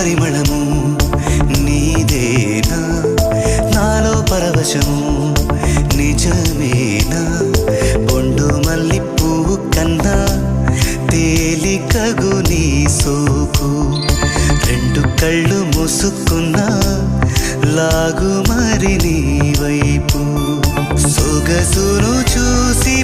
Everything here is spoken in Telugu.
పరిమళము నీదేనా నాలో పరవశము నిజమేనా బొండు మల్లి పువ్వు కన్నా తేలికగు నీ సోకు రెండు కళ్ళు మూసుకున్నా లాగు మరి నీ వైపు సొగసును చూసి